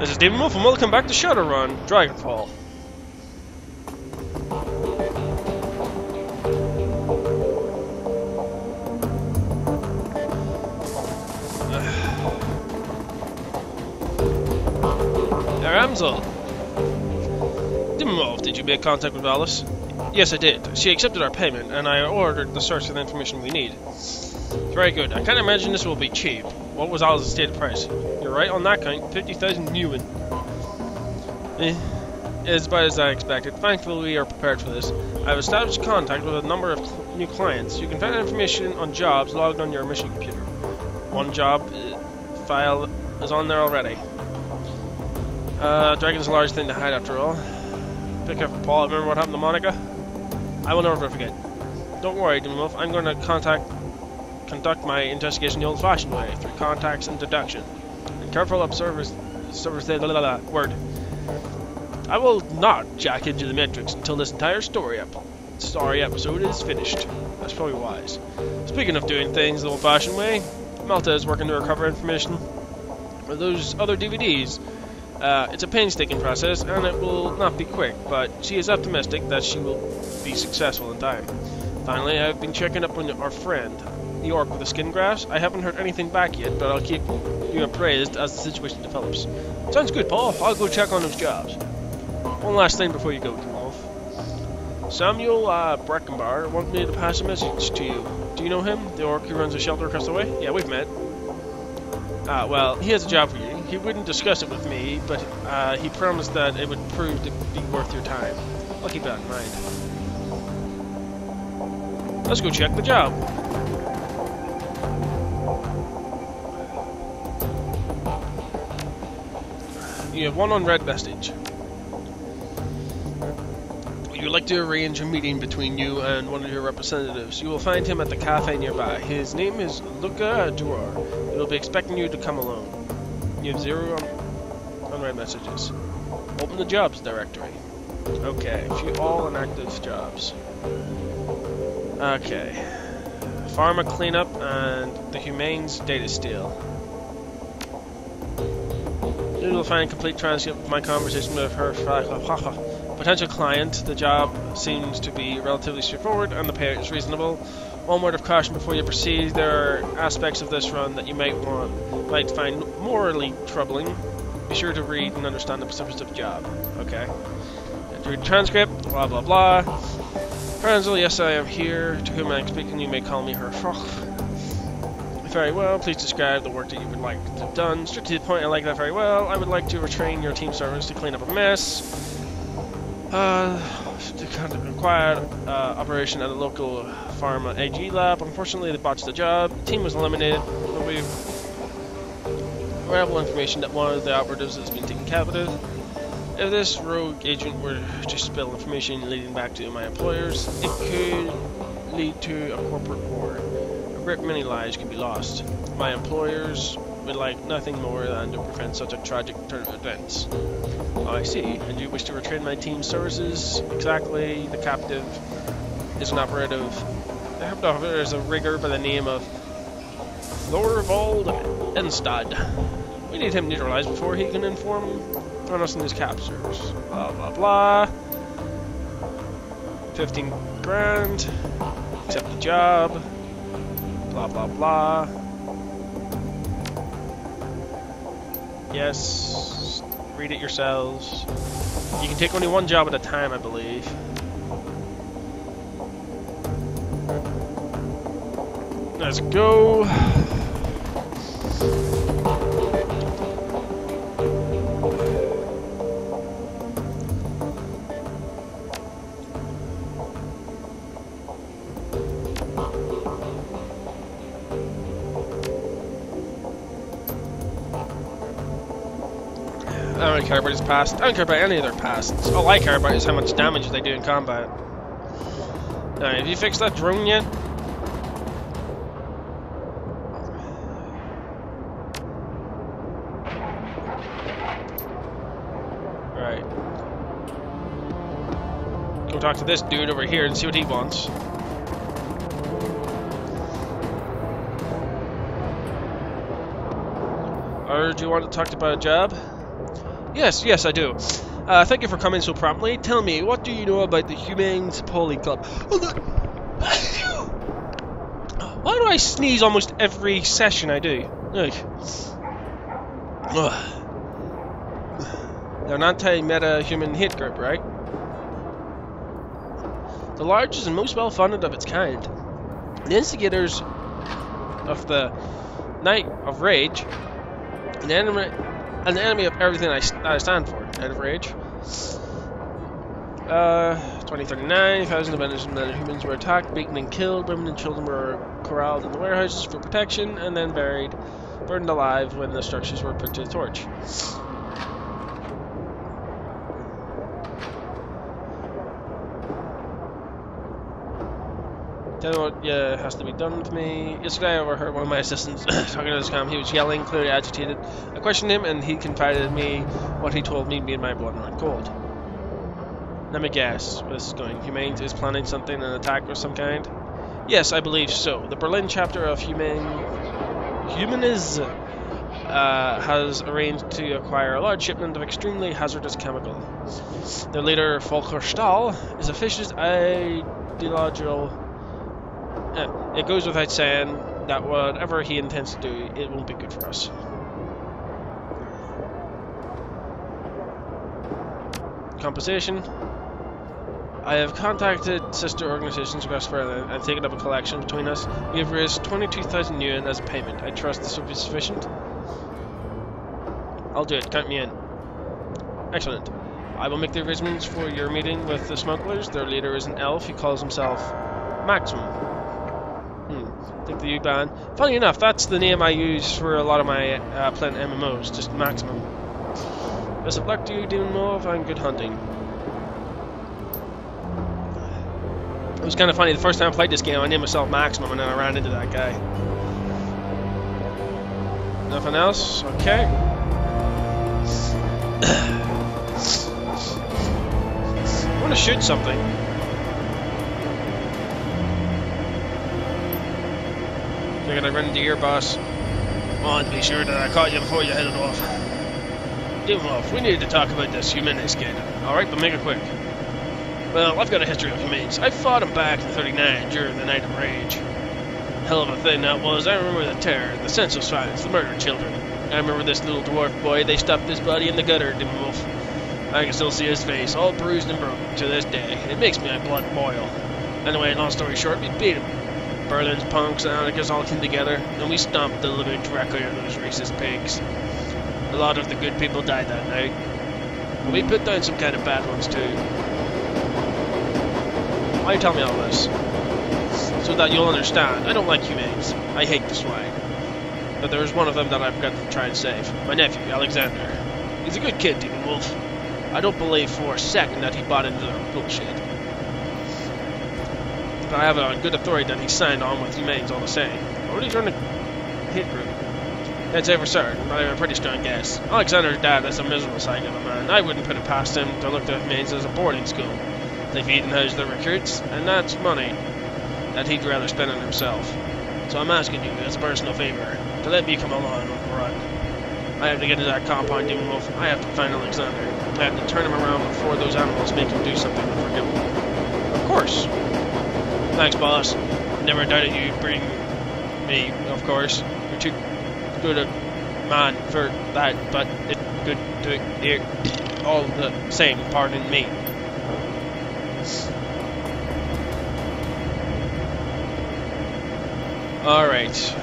This is David Wolf, and welcome back to Shadowrun, Dragonfall. Ramsel. David Wolf, did you make contact with Alice? Yes, I did. She accepted our payment, and I ordered the source of the information we need. Very good. I can't imagine this will be cheap. What was Alice's stated price? You're right on that count. 50,000 yuan. It's about as I expected. Thankfully, we are prepared for this. I've established contact with a number of new clients. You can find information on jobs logged on your mission computer. One job file is on there already. Dragon's a large thing to hide after all. Pick up Paul. Remember what happened to Monica? I will never forget. Don't worry, Dimwolf. I'm going to conduct my investigation the old-fashioned way, through contacts and deduction. And careful observers say word. I will not jack into the Matrix until this entire story episode is finished. That's probably wise. Speaking of doing things the old-fashioned way, Malta is working to recover information for those other DVDs. It's a painstaking process, and it will not be quick, but she is optimistic that she will be successful in time. Finally, I've been checking up on our friend, the orc with the skin grafts. I haven't heard anything back yet, but I'll keep you appraised as the situation develops. Sounds good, Paul. I'll go check on those jobs. One last thing before you go, Wolf. Samuel Breckenbar wants me to pass a message to you. Do you know him? The orc who runs a shelter across the way? Yeah, we've met. Well, he has a job for you. He wouldn't discuss it with me, but he promised that it would prove to be worth your time. I'll keep that in mind. Let's go check the job. You have one unread message. Would you like to arrange a meeting between you and one of your representatives? You will find him at the cafe nearby. His name is Luca Durar. He will be expecting you to come alone. You have 0 unread messages. Open the jobs directory. Okay, view all inactive jobs. Okay. Pharma cleanup and the Humane's data steal. You will find a complete transcript of my conversation with her potential client. The job seems to be relatively straightforward and the pay is reasonable. One word of caution before you proceed: there are aspects of this run that you might find morally troubling. Be sure to read and understand the specifics of the job. Okay. Read the transcript. Blah blah blah. Franzel, yes, I am here. To whom I am speaking, you may call me her. Very well. Please describe the work that you would like to have done. Straight to the point. I like that very well. I would like to retrain your team servers to clean up a mess. To conduct required operation at a local pharma AG lab. Unfortunately, they botched the job. The team was eliminated. We've reliable information that one of the operatives has been taken captive. If this rogue agent were to spill information leading back to my employers, it could lead to a corporate war. A great many lives could be lost. My employers would like nothing more than to prevent such a tragic turn of events. Oh, I see. And you wish to retrain my team's services? Exactly. The captive is an operative. The operative is a rigger by the name of Thorvald Enstad. We need him neutralized before he can inform on us in his captures. Blah blah blah. 15 grand. Accept the job. Blah blah blah. Yes. Read it yourselves. You can take only one job at a time, I believe. Let's go. I don't care about his past. I don't care about any of their pasts. All I care about is how much damage they do in combat. Alright, have you fixed that drone yet? Right. Go talk to this dude over here and see what he wants. Or do you want to talk about a job? Yes, yes, I do. Thank you for coming so promptly. Tell me, what do you know about the Humane Poly Club? Why do I sneeze almost every session I do? Ugh. They're an anti-meta-human hate group, right? The largest and most well-funded of its kind. The instigators of the Night of Rage, an enemy of everything I stand for. Night of Rage. 2039, thousands of innocent men and humans were attacked, beaten and killed. Women and children were corralled in the warehouses for protection and then burned alive when the structures were put to the torch. Tell me what has to be done with me. Yesterday I overheard one of my assistants talking to this scam. He was yelling, clearly agitated. I questioned him and he confided in me what he told me made my blood run cold. Let me guess where this is going. Humane is planning something, an attack of some kind? Yes, I believe so. The Berlin chapter of Humaniz has arranged to acquire a large shipment of extremely hazardous chemical. Their leader, Volker Stahl, is a vicious ideological... it goes without saying that whatever he intends to do, it won't be good for us. Compensation. I have contacted sister organizations across Berlin and taken up a collection between us. We have raised 22,000 yuan as a payment. I trust this will be sufficient. I'll do it. Count me in. Excellent. I will make the arrangements for your meeting with the smugglers. Their leader is an elf. He calls himself Maximum. Take the U-Bahn. Funny enough, that's the name I use for a lot of my playing MMOs. Just Maximum. Best of luck to you, Demon Mauve, and good hunting. It was kind of funny, the first time I played this game, I named myself Maximum, and then I ran into that guy. Nothing else? Okay. I want to shoot something. You're gonna run into your boss. I wanted to be sure that I caught you before you headed off. Demon Mauve, we need to talk about this Humaniz kid. Alright, but make it quick. Well, I've got a history of Humanes. I fought him back in 39 during the Night of Rage. Hell of a thing that was. I remember the terror, the senseless violence, the murdered children. I remember this little dwarf boy. They stuffed his body in the gutter, Demon Wolf. I can still see his face, all bruised and broken to this day. It makes my blood boil. Anyway, long story short, we beat him. Berlin's punks and anarchists all came together, and we stomped the living directly on those racist pigs. A lot of the good people died that night. But we put down some kind of bad ones too. Why you tell me all this? So that you'll understand. I don't like Humanes. I hate the swine. But there's one of them that I've got to try and save. My nephew, Alexander. He's a good kid, Demon Wolf. I don't believe for a second that he bought into their bullshit. But I have it on good authority that he signed on with Humanes all the same. Or did he join a hate group? Can't say for certain, but I have a pretty strong guess. Alexander's dad is a miserable psycho of a man. I wouldn't put it past him to look to Humanes as a boarding school. They feed and house their recruits, and that's money that he'd rather spend on himself. So I'm asking you, as a personal favor, to let me come along on the run. I have to get to that compound, Demon Wolf. I have to find Alexander. I have to turn him around before those animals make him do something unforgivable. Of course. Thanks, boss. Never doubted you'd bring me, of course. You're too good a man for that, but it's good to hear all the same, pardon me. Alright.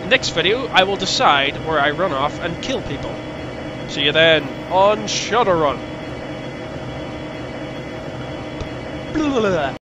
Next video, I will decide where I run off and kill people. See you then on Shadowrun.